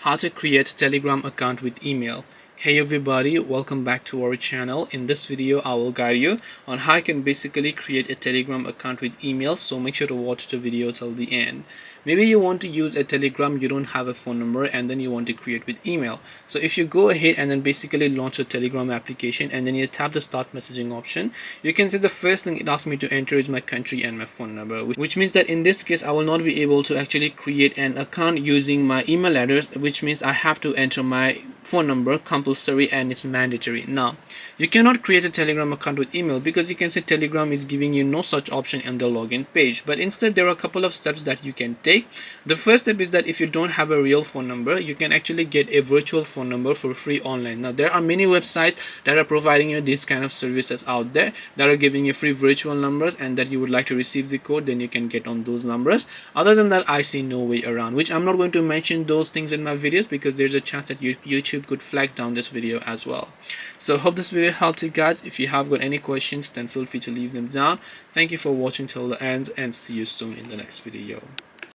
How to create Telegram account with email. Hey everybody, welcome back to our channel. In this video I will guide you on how you can basically create a Telegram account with email, so make sure to watch the video till the end. Maybe you want to use a Telegram, you don't have a phone number, and then you want to create with email. So if you go ahead and then basically launch a Telegram application and then you tap the start messaging option, you can see the first thing it asks me to enter is my country and my phone number, which means that in this case I will not be able to actually create an account using my email address, which means I have to enter my phone number compulsory and it's mandatory. Now you cannot create a Telegram account with email because you can see Telegram is giving you no such option in the login page, but instead there are a couple of steps that you can take. The first step is that if you don't have a real phone number, you can actually get a virtual phone number for free online. Now there are many websites that are providing you these kind of services out there that are giving you free virtual numbers, and that you would like to receive the code, then you can get on those numbers. Other than that, I see no way around, which I'm not going to mention those things in my videos because there's a chance that YouTube could flag down this video as well. So hope this video helped you guys. If you have got any questions, then feel free to leave them down. Thank you for watching till the end and see you soon in the next video.